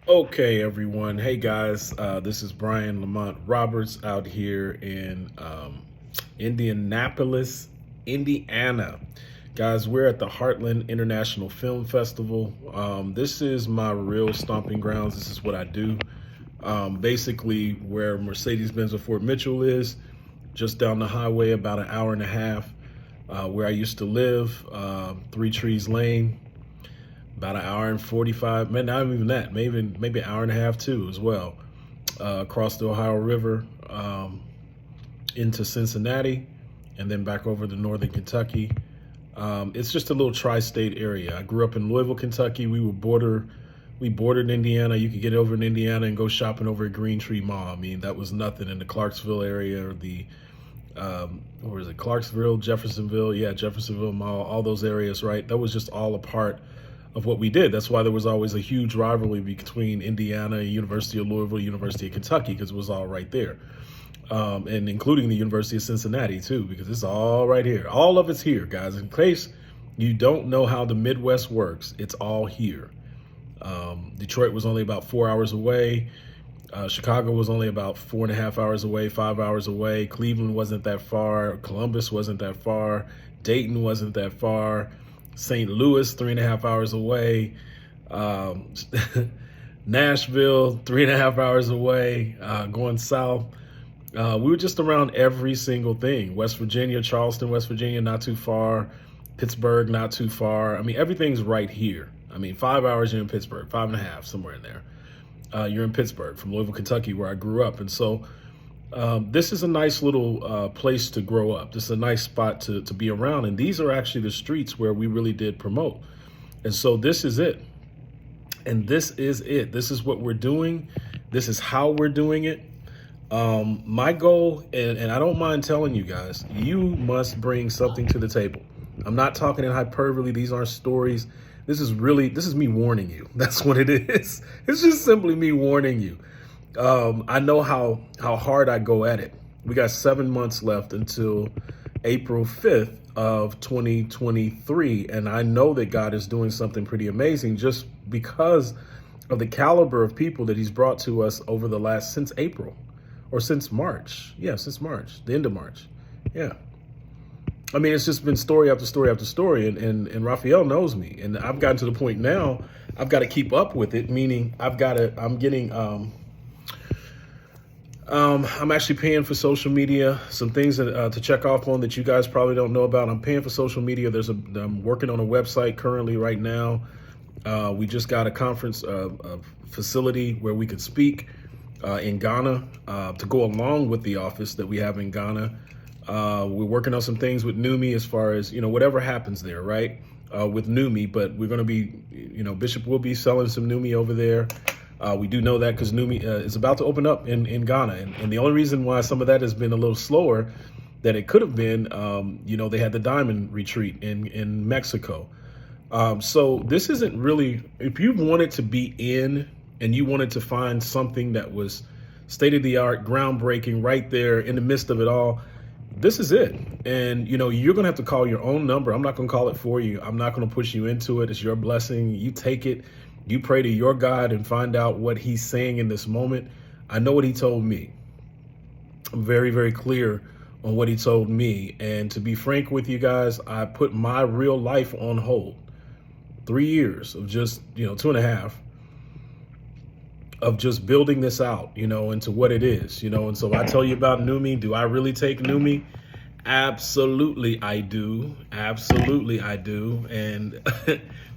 Okay, everyone. Hey, guys. This is Brian Lamont Roberts out here in Indianapolis, Indiana. Guys, we're at the Heartland International Film Festival. This is my real stomping grounds. This is what I do. Basically, where Mercedes-Benz of Fort Mitchell is, just down the highway, about an hour and a half. Where I used to live, Three Trees Lane, about an hour and 45, not even that, maybe an hour and a half too as well. Across the Ohio River, into Cincinnati, and then back over to northern Kentucky. It's just a little tri-state area. I grew up in Louisville, Kentucky. We bordered Indiana. You could get over in Indiana and go shopping over at Green Tree Mall. I mean, that was nothing in the Clarksville area, or the or is it Clarksville, Jeffersonville? Yeah, Jeffersonville Mall, all those areas, right? That was just all a part of what we did. That's why there was always a huge rivalry between Indiana, University of Louisville, University of Kentucky, because it was all right there. And including the University of Cincinnati too, because it's all right here. All of it's here, guys. In case you don't know how the Midwest works, it's all here. Detroit was only about 4 hours away. Chicago was only about 4.5 hours away, 5 hours away. Cleveland wasn't that far. Columbus wasn't that far. Dayton wasn't that far. St. Louis, 3.5 hours away. Nashville, 3.5 hours away. Going south. We were just around every single thing. West Virginia, Charleston, West Virginia, not too far. Pittsburgh, not too far. I mean, everything's right here. I mean, 5 hours you're in Pittsburgh, 5.5, somewhere in there. You're in Pittsburgh from Louisville, Kentucky, where I grew up. And so this is a nice little place to grow up. This is a nice spot to be around. And these are actually the streets where we really did promote. And so this is it. And this is it. This is what we're doing. This is how we're doing it. My goal, and I don't mind telling you guys, you must bring something to the table. I'm not talking in hyperbole. These aren't stories. This is me warning you. That's what it is. It's just simply me warning you. I know how hard I go at it. We got 7 months left until April 5th of 2023. And I know that God is doing something pretty amazing just because of the caliber of people that he's brought to us over since April, or since March. Yeah, since March, the end of March. Yeah. I mean, it's just been story after story after story, and Raphael knows me, and I've gotten to the point now I've got to keep up with it. Meaning, I'm actually paying for social media, some things to check off on that you guys probably don't know about. I'm paying for social media. I'm working on a website currently right now. We just got a conference facility where we could speak in Ghana to go along with the office that we have in Ghana. We're working on some things with Numi as far as, whatever happens there, right? With Numi, but we're going to be, Bishop will be selling some Numi over there. We do know that because Numi is about to open up in Ghana. And the only reason why some of that has been a little slower than it could have been, they had the Diamond Retreat in Mexico. So this isn't really, if you wanted to be in and you wanted to find something that was state of the art, groundbreaking, right there in the midst of it all, this is it. And, you're going to have to call your own number. I'm not going to call it for you. I'm not going to push you into it. It's your blessing. You take it. You pray to your God and find out what he's saying in this moment. I know what he told me. I'm very, very clear on what he told me. And to be frank with you guys, I put my real life on hold. 3 years of just, 2.5 of just building this out, into what it is, and so I tell you about Numi. Do I really take Numi? Absolutely, I do. Absolutely, I do. And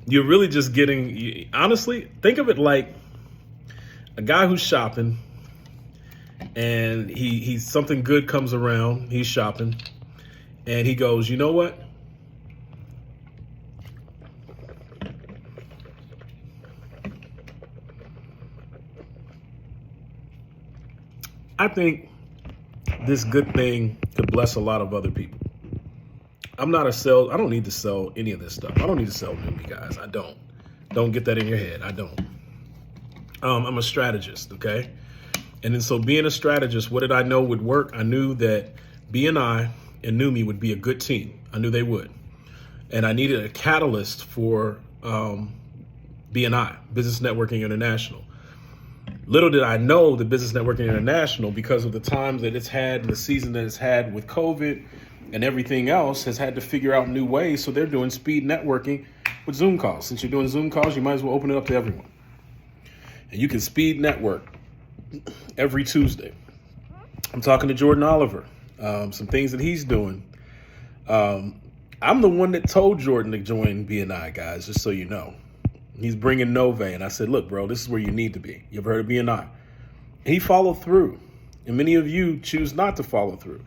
you're really just getting, honestly, think of it like a guy who's shopping and he's something good comes around, he's shopping and he goes, you know what? I think this good thing could bless a lot of other people. I don't need to sell any of this stuff. I don't need to sell Numi, guys. I don't. Don't get that in your head. I don't. I'm a strategist, okay? And then so being a strategist, what did I know would work? I knew that BNI and Numi would be a good team. I knew they would. And I needed a catalyst for BNI, Business Networking International. Little did I know the Business Networking International, because of the times that it's had and the season that it's had with COVID and everything else, has had to figure out new ways. So they're doing speed networking with Zoom calls. Since you're doing Zoom calls, you might as well open it up to everyone. And you can speed network every Tuesday. I'm talking to Jordan Oliver, some things that he's doing. I'm the one that told Jordan to join BNI, guys, just so you know. He's bringing Nove, and I said, look, bro, this is where you need to be. You ever heard of BNI? And he followed through, and many of you choose not to follow through.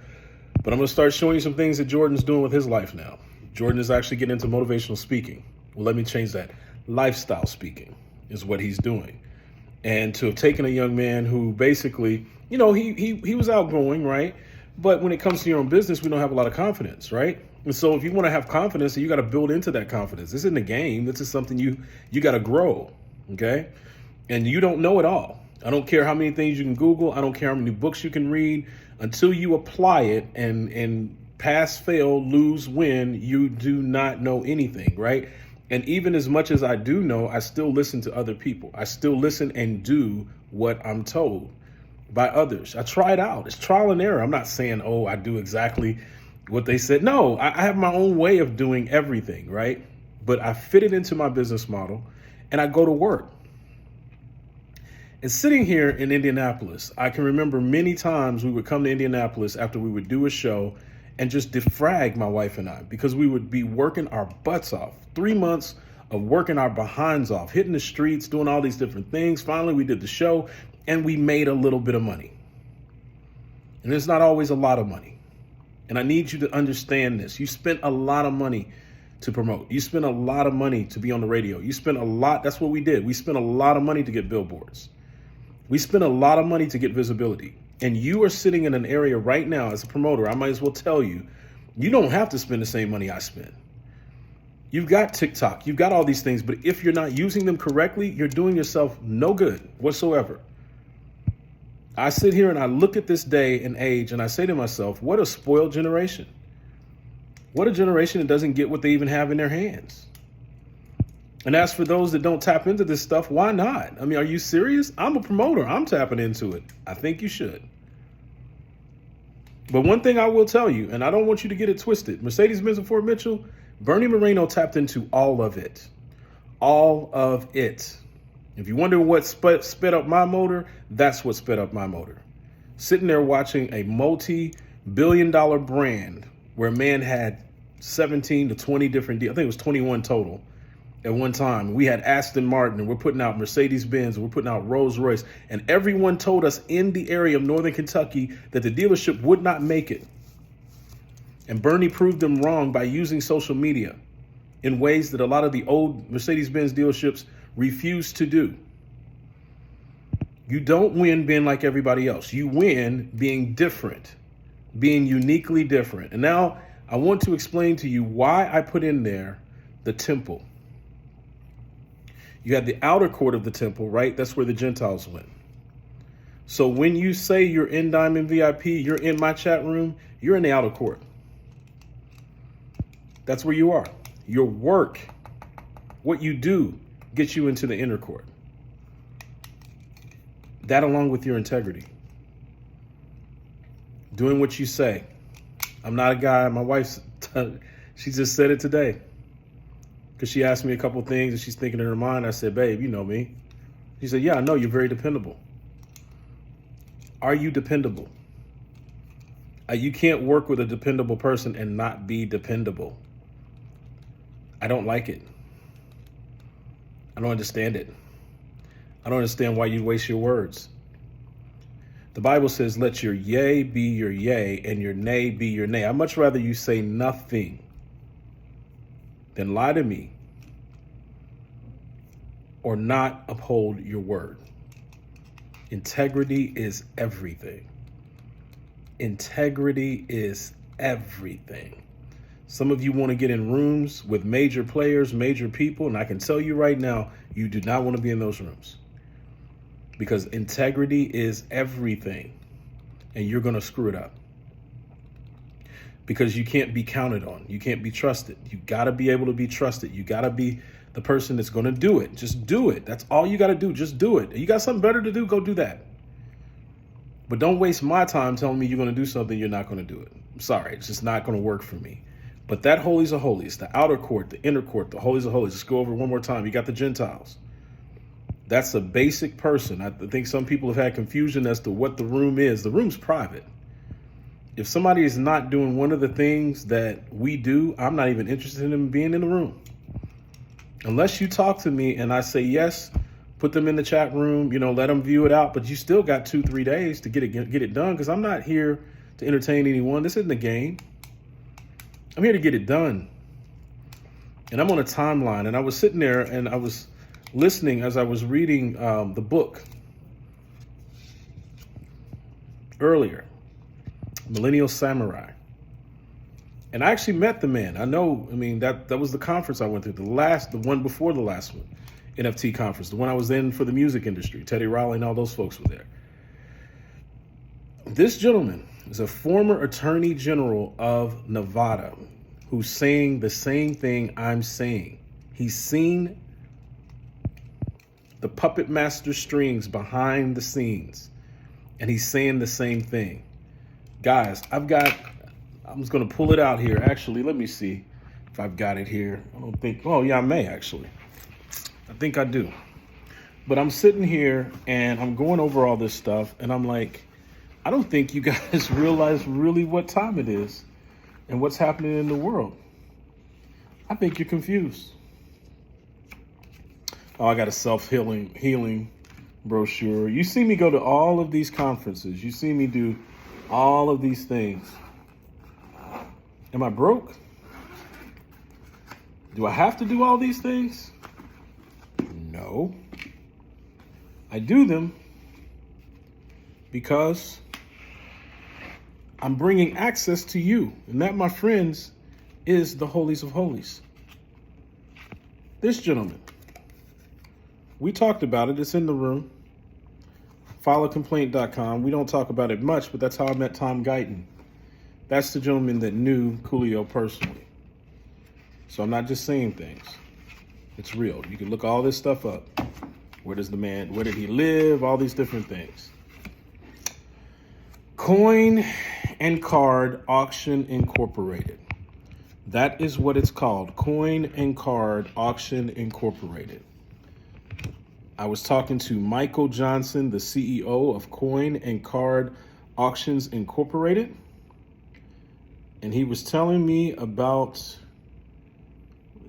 But I'm going to start showing you some things that Jordan's doing with his life now. Jordan is actually getting into motivational speaking. Well, let me change that. Lifestyle speaking is what he's doing. And to have taken a young man who basically, you know, he was outgoing, right? But when it comes to your own business, we don't have a lot of confidence, right? And so if you want to have confidence, you got to build into that confidence. This isn't a game. This is something you got to grow, okay? And you don't know it all. I don't care how many things you can Google. I don't care how many books you can read. Until you apply it and pass, fail, lose, win, you do not know anything, right? And even as much as I do know, I still listen to other people. I still listen and do what I'm told by others. I try it out. It's trial and error. I'm not saying, oh, I do exactly what they said. No, I have my own way of doing everything, right? But I fit it into my business model and I go to work. And sitting here in Indianapolis, I can remember many times we would come to Indianapolis after we would do a show and just defrag my wife and I, because we would be working our butts off. 3 months of working our behinds off, hitting the streets, doing all these different things. Finally, we did the show and we made a little bit of money. And it's not always a lot of money. And I need you to understand this. You spent a lot of money to promote. You spent a lot of money to be on the radio. You spent a lot. That's what we did. We spent a lot of money to get billboards. We spent a lot of money to get visibility. And you are sitting in an area right now as a promoter. I might as well tell you, you don't have to spend the same money I spent. You've got TikTok. You've got all these things. But if you're not using them correctly, you're doing yourself no good whatsoever. I sit here and I look at this day and age and I say to myself, what a spoiled generation. What a generation that doesn't get what they even have in their hands. And as for those that don't tap into this stuff, why not? I mean, are you serious? I'm a promoter. I'm tapping into it. I think you should. But one thing I will tell you, and I don't want you to get it twisted, Mercedes-Benz and Fort Mitchell, Bernie Moreno tapped into all of it. All of it. If you wonder what sped up my motor, that's what sped up my motor. Sitting there watching a multi-billion-dollar brand where a man had 17 to 20 different deals. I think it was 21 total at one time. We had Aston Martin, and we're putting out Mercedes-Benz, and we're putting out Rolls-Royce, and everyone told us in the area of Northern Kentucky that the dealership would not make it. And Bernie proved them wrong by using social media in ways that a lot of the old Mercedes-Benz dealerships refuse to do. You don't win being like everybody else. You win being different, being uniquely different. And now I want to explain to you why I put in there the temple. You have the outer court of the temple, right? That's where the Gentiles went. So when you say you're in Diamond VIP, you're in my chat room, you're in the outer court. That's where you are. Your work, what you do, gets you into the inner court. That along with your integrity. Doing what you say. I'm not a guy, my wife, she just said it today. Because she asked me a couple things and she's thinking in her mind. I said, babe, you know me. She said, yeah, I know you're very dependable. Are you dependable? You can't work with a dependable person and not be dependable. I don't like it. I don't understand it. I don't understand why you waste your words. The Bible says, let your yea be your yea and your nay be your nay. I'd much rather you say nothing than lie to me or not uphold your word. Integrity is everything. Integrity is everything. Some of you want to get in rooms with major players, major people, and I can tell you right now, you do not want to be in those rooms. Because integrity is everything, and you're going to screw it up. Because you can't be counted on. You can't be trusted. You got to be able to be trusted. You got to be the person that's going to do it. Just do it. That's all you got to do. Just do it. You got something better to do, go do that. But don't waste my time telling me you're going to do something you're not going to do it. I'm sorry. It's just not going to work for me. But that holies of holies, the outer court, the inner court, the holies of holies, just go over it one more time. You got the Gentiles. That's a basic person. I think some people have had confusion as to what the room is. The room's private. If somebody is not doing one of the things that we do, I'm not even interested in them being in the room. Unless you talk to me and I say yes, put them in the chat room, let them view it out. But you still got 2-3 days to get it done, because I'm not here to entertain anyone. This isn't a game. I'm here to get it done. And I'm on a timeline. And I was sitting there and I was listening as I was reading the book earlier, Millennial Samurai. And I actually met the man. That was the conference I went through, the one before the last one, NFT conference, the one I was in for the music industry. Teddy Riley and all those folks were there. This gentleman is a former attorney general of Nevada who's saying the same thing I'm saying. He's seen the puppet master strings behind the scenes, and he's saying the same thing. Guys, I'm just going to pull it out here. Actually, let me see if I've got it here. I may actually. I think I do. But I'm sitting here and I'm going over all this stuff, and I'm like, I don't think you guys realize really what time it is and what's happening in the world. I think you're confused. Oh, I got a self-healing brochure. You see me go to all of these conferences. You see me do all of these things. Am I broke? Do I have to do all these things? No. I do them because I'm bringing access to you. And that, my friends, is the holies of holies. This gentleman, we talked about it. It's in the room. Fileacomplaint.com. We don't talk about it much, but that's how I met Tom Guyton. That's the gentleman that knew Coolio personally. So I'm not just saying things. It's real. You can look all this stuff up. Where did he live? All these different things. Coin and Card Auction Incorporated. That is what it's called. Coin and Card Auction Incorporated. I was talking to Michael Johnson, the CEO of Coin and Card Auctions Incorporated. And he was telling me about,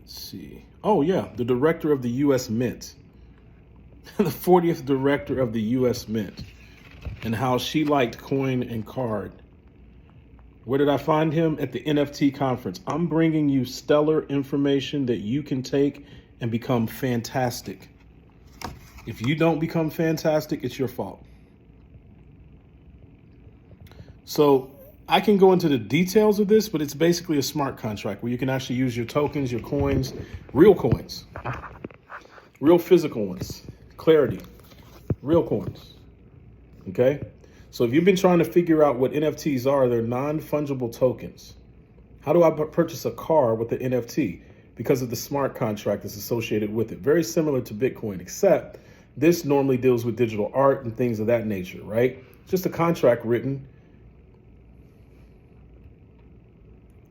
the director of the U.S. Mint, the 40th director of the U.S. Mint, and how she liked Coin and Card. Where did I find him? At the NFT conference. I'm bringing you stellar information that you can take and become fantastic. If you don't become fantastic, it's your fault. So I can go into the details of this, but it's basically a smart contract where you can actually use your tokens, your coins, real physical ones, clarity, real coins. Okay? So if you've been trying to figure out what NFTs are, they're non-fungible tokens. How do I purchase a car with the NFT? Because of the smart contract that's associated with it. Very similar to Bitcoin, except this normally deals with digital art and things of that nature, right? Just a contract written.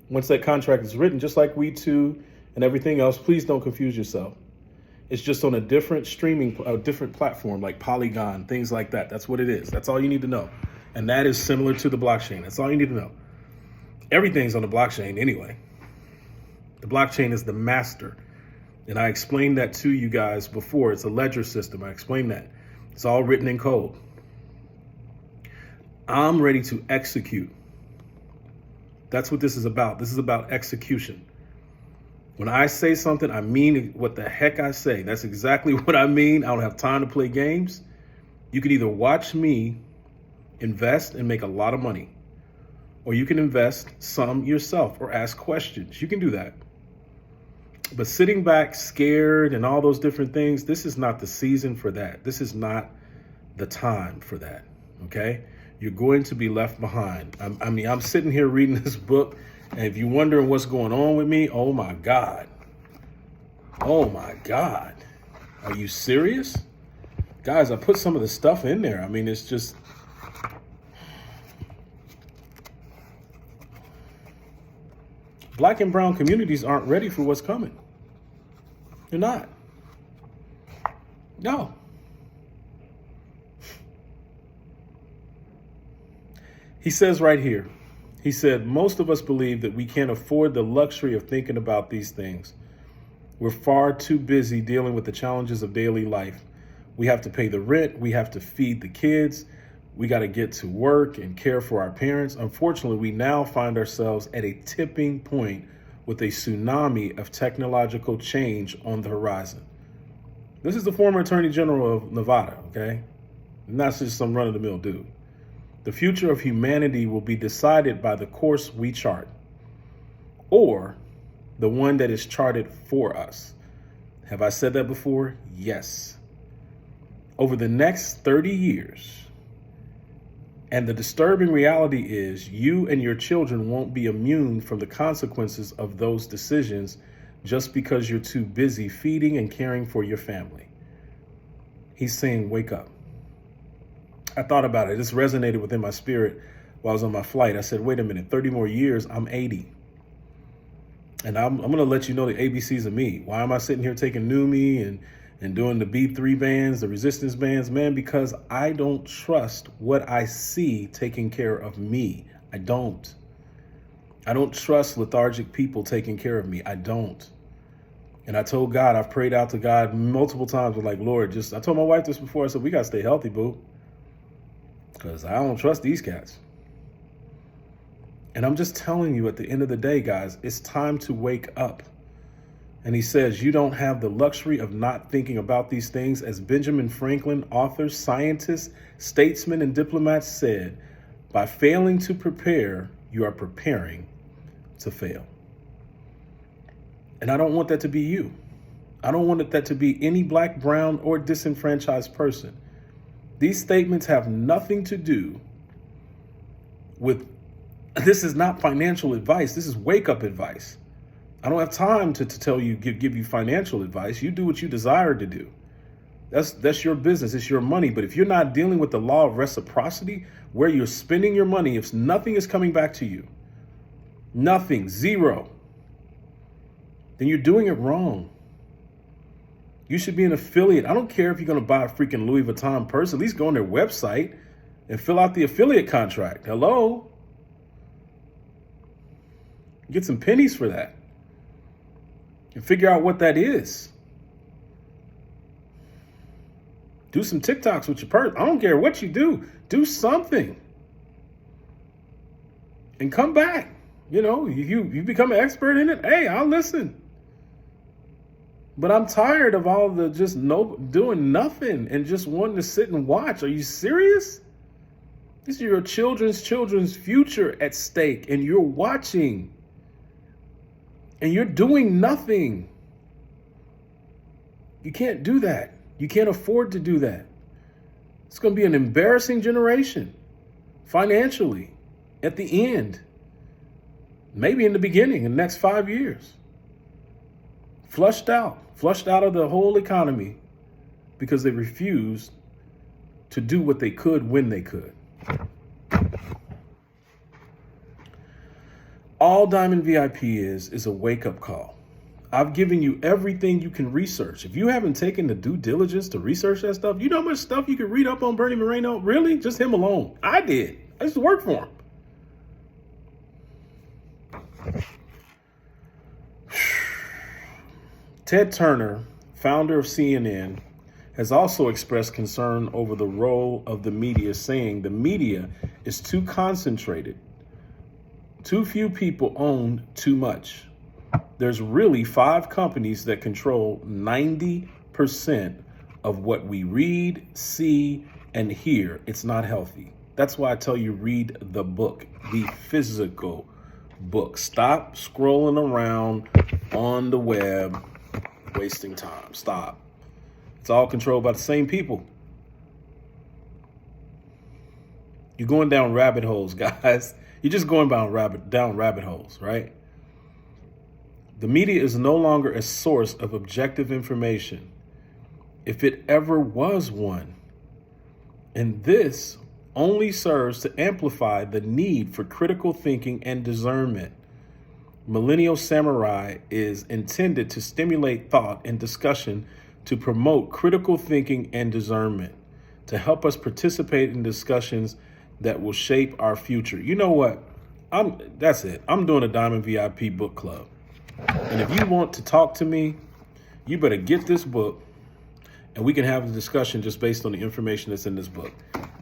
Once that contract is written, just like We2 and everything else, please don't confuse yourself. It's just on a different different platform like Polygon, things like that. That's what it is. That's all you need to know. And that is similar to the blockchain. That's all you need to know. Everything's on the blockchain anyway. The blockchain is the master. And I explained that to you guys before. It's a ledger system. I explained that. It's all written in code. I'm ready to execute. That's what this is about. This is about execution. When I say something, I mean what the heck I say. That's exactly what I mean. I don't have time to play games. You can either watch me invest and make a lot of money, or you can invest some yourself or ask questions. You can do that. But sitting back scared and all those different things, this is not the season for that. This is not the time for that, okay? You're going to be left behind. I'm sitting here reading this book, and if you're wondering what's going on with me, oh my God. Oh my God. Are you serious? Guys, I put some of the stuff in there. I mean, it's just, Black and brown communities aren't ready for what's coming. They're not. No. He says right here, he said, most of us believe that we can't afford the luxury of thinking about these things. We're far too busy dealing with the challenges of daily life. We have to pay the rent. We have to feed the kids. We got to get to work and care for our parents. Unfortunately, we now find ourselves at a tipping point with a tsunami of technological change on the horizon. This is the former Attorney General of Nevada, okay? Not just some run-of-the-mill dude. The future of humanity will be decided by the course we chart, or the one that is charted for us. Have I said that before? Yes. Over the next 30 years, and the disturbing reality is you and your children won't be immune from the consequences of those decisions just because you're too busy feeding and caring for your family. He's saying, wake up. I thought about it. This resonated within my spirit while I was on my flight. I said, wait a minute, 30 more years, I'm 80. And I'm going to let you know the ABCs of me. Why am I sitting here taking Numi and doing the B3 bands, the resistance bands? Man, because I don't trust what I see taking care of me. I don't trust lethargic people taking care of me. I don't. And I told God, I've prayed out to God multiple times with like, Lord, I told my wife this before. I said, we got to stay healthy, boo. Because I don't trust these cats. And I'm just telling you, at the end of the day, guys, it's time to wake up. And he says, you don't have the luxury of not thinking about these things. As Benjamin Franklin, author, scientist, statesman, and diplomat said, by failing to prepare, you are preparing to fail. And I don't want that to be you. I don't want that to be any black, brown, or disenfranchised person. These statements have nothing to do with, this is not financial advice. This is wake-up advice. I don't have time to tell you, give you financial advice. You do what you desire to do. That's your business. It's your money. But if you're not dealing with the law of reciprocity, where you're spending your money, if nothing is coming back to you, nothing, zero, then you're doing it wrong. You should be an affiliate. I don't care if you're going to buy a freaking Louis Vuitton purse. At least go on their website and fill out the affiliate contract. Hello? Get some pennies for that. And figure out what that is. Do some TikToks with your purse. I don't care what you do. Do something. And come back. You know, you become an expert in it. Hey, I'll listen. But I'm tired of all the doing nothing and just wanting to sit and watch. Are you serious? This is your children's future at stake, and you're watching. And you're doing nothing. You can't do that. You can't afford to do that. It's going to be an embarrassing generation financially at the end. Maybe in the beginning, in the next 5 years. Flushed out of the whole economy because they refused to do what they could when they could. All Diamond VIP is a wake-up call. I've given you everything you can research. If you haven't taken the due diligence to research that stuff, you know how much stuff you could read up on Bernie Moreno? Really? Just him alone. I did. I used to work for him. Ted Turner, founder of CNN, has also expressed concern over the role of the media, saying the media is too concentrated. Too few people own too much. There's really 5 companies that control 90% of what we read, see, and hear. It's not healthy. That's why I tell you, read the book, the physical book. Stop scrolling around on the web, wasting time. Stop. It's all controlled by the same people. You're going down rabbit holes, guys. You're just going down rabbit holes, right? The media is no longer a source of objective information, if it ever was one. And this only serves to amplify the need for critical thinking and discernment. Millennial Samurai is intended to stimulate thought and discussion, to promote critical thinking and discernment, to help us participate in discussions that will shape our future. You know what? That's it. I'm doing a Diamond VIP book club. And if you want to talk to me, you better get this book and we can have a discussion just based on the information that's in this book.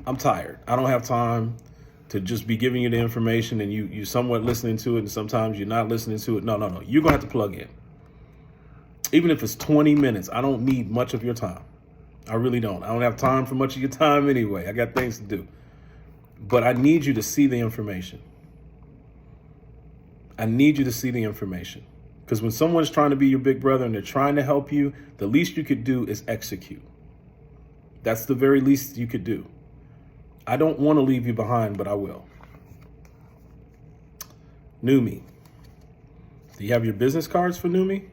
I'm tired. I don't have time to just be giving you the information and you somewhat listening to it and sometimes you're not listening to it. No. You're going to have to plug in. Even if it's 20 minutes, I don't need much of your time. I really don't. I don't have time for much of your time anyway. I got things to do. But I need you to see the information. I need you to see the information. Because when someone's trying to be your big brother and they're trying to help you, the least you could do is execute. That's the very least you could do. I don't want to leave you behind, but I will. Numi. Do you have your business cards for Numi?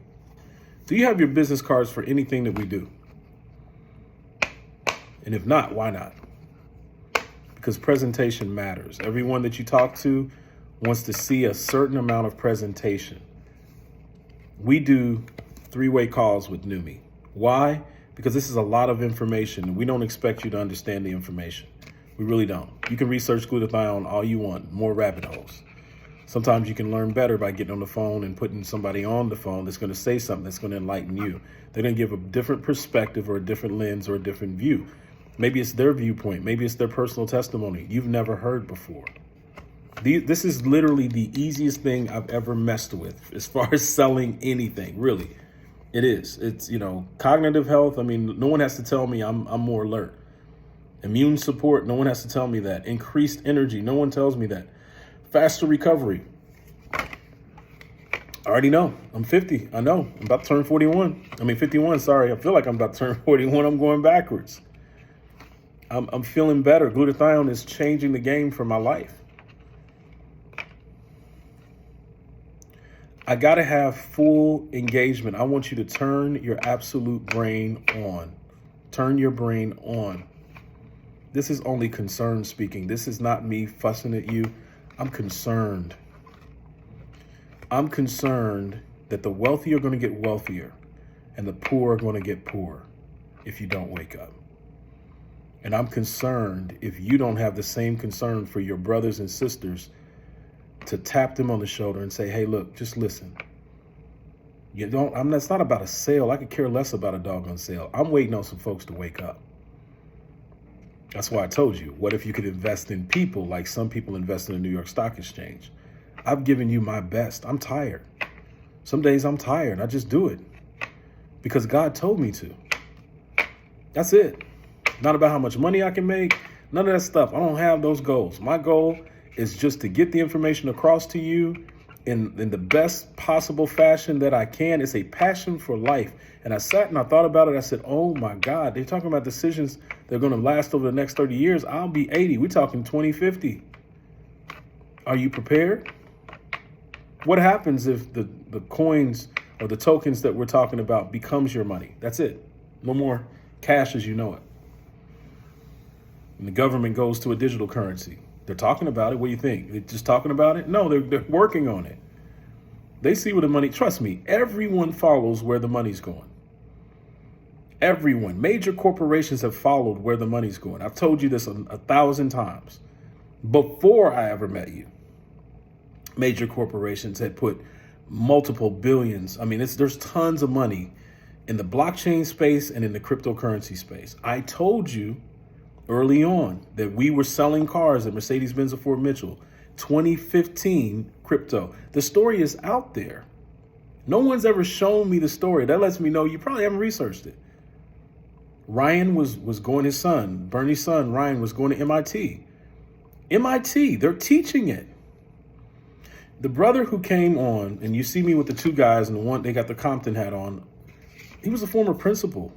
Do you have your business cards for anything that we do? And if not, why not? Because presentation matters. Everyone that you talk to wants to see a certain amount of presentation. We do three-way calls with Numi. Why? Because this is a lot of information and we don't expect you to understand the information. We really don't. You can research glutathione all you want, more rabbit holes. Sometimes you can learn better by getting on the phone and putting somebody on the phone that's going to say something that's going to enlighten you. They're going to give a different perspective or a different lens or a different view. Maybe it's their viewpoint. Maybe it's their personal testimony you've never heard before. This is literally the easiest thing I've ever messed with as far as selling anything, really. It is. It's, cognitive health. I mean, no one has to tell me I'm more alert. Immune support, no one has to tell me that. Increased energy, no one tells me that. Faster recovery. I already know. I'm 50. I know. I'm about to turn 51, sorry. I feel like I'm about to turn 41. I'm going backwards. I'm feeling better. Glutathione is changing the game for my life. I got to have full engagement. I want you to turn your absolute brain on. Turn your brain on. This is only concern speaking. This is not me fussing at you. I'm concerned. I'm concerned that the wealthy are going to get wealthier and the poor are going to get poorer if you don't wake up. And I'm concerned if you don't have the same concern for your brothers and sisters to tap them on the shoulder and say, hey, look, just listen. It's not about a sale. I could care less about a doggone sale. I'm waiting on some folks to wake up. That's why I told you, what if you could invest in people like some people invest in the New York Stock Exchange? I've given you my best. I'm tired. Some days I'm tired. I just do it because God told me to. That's it. Not about how much money I can make. None of that stuff. I don't have those goals. My goal is just to get the information across to you in the best possible fashion that I can. It's a passion for life. And I sat and I thought about it. I said, oh my God, they're talking about decisions that are going to last over the next 30 years. I'll be 80. We're talking 2050. Are you prepared? What happens if the coins or the tokens that we're talking about becomes your money? That's it. No more cash as you know it. And the government goes to a digital currency. They're talking about it. What do you think? They're just talking about it? No, they're working on it. They see where the money, trust me, everyone follows where the money's going. Everyone, major corporations have followed where the money's going. I've told you this 1,000 times. Before I ever met you, major corporations had put multiple billions. I mean, there's tons of money in the blockchain space and in the cryptocurrency space. I told you early on that we were selling cars at Mercedes-Benz of Fort Mitchell, 2015 crypto. The story is out there. No one's ever shown me the story. That lets me know you probably haven't researched it. Ryan was going, his son, Bernie's son, Ryan was going to MIT. MIT, they're teaching it. The brother who came on, and you see me with the two guys, and the one, they got the Compton hat on, he was a former principal.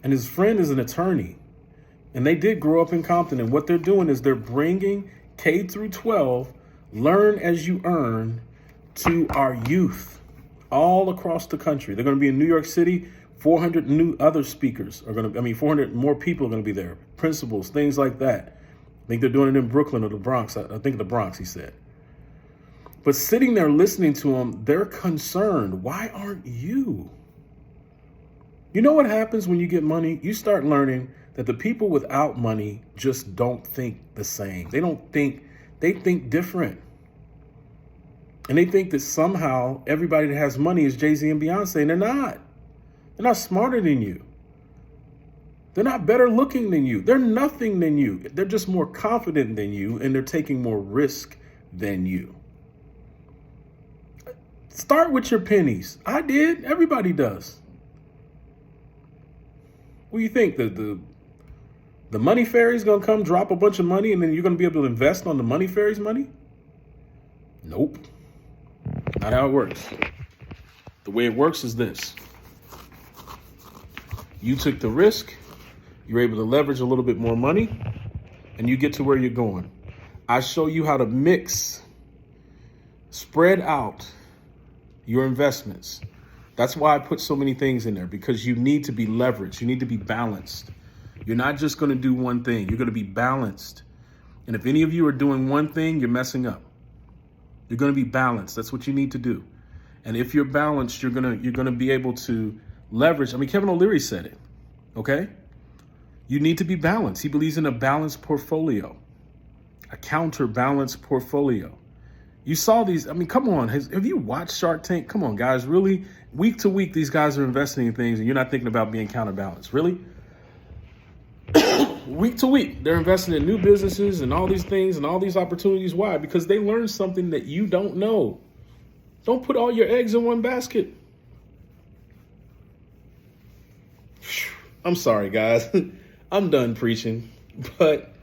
And his friend is an attorney. And they did grow up in Compton. And what they're doing is they're bringing K through 12, learn as you earn, to our youth. all across the country. They're going to be in New York City. 400 new other speakers are going to, 400 more people are going to be there. Principals, things like that. I think they're doing it in Brooklyn or the Bronx. I think the Bronx, he said. But sitting there listening to them, they're concerned. Why aren't you? You know what happens when you get money? You start learning that the people without money just don't think the same. They think different. And they think that somehow everybody that has money is Jay-Z and Beyonce, and they're not. They're not smarter than you. They're not better looking than you. They're nothing than you. They're just more confident than you, and they're taking more risk than you. Start with your pennies. I did. Everybody does. What do you think? The money fairy's going to come drop a bunch of money and then you're going to be able to invest on the money fairy's money? Nope. Not how it works. The way it works is this. You took the risk. You're able to leverage a little bit more money and you get to where you're going. I show you how to mix, spread out your investments. That's why I put so many things in there, because you need to be leveraged. You need to be balanced. You're not just going to do one thing. You're going to be balanced. And if any of you are doing one thing, you're messing up. You're going to be balanced. That's what you need to do. And if you're balanced, you're going to be able to leverage. I mean, Kevin O'Leary said it. Okay? You need to be balanced. He believes in a balanced portfolio, a counterbalanced portfolio. You saw these. I mean, come on. Have you watched Shark Tank? Come on, guys. Really? Week to week, these guys are investing in things and you're not thinking about being counterbalanced. Really? Week to week, they're investing in new businesses and all these things and all these opportunities. Why? Because they learned something that you don't know. Don't put all your eggs in one basket. I'm sorry, guys. I'm done preaching, but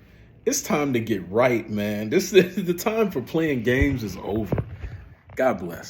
it's time to get right, man. The time for playing games is over. God bless.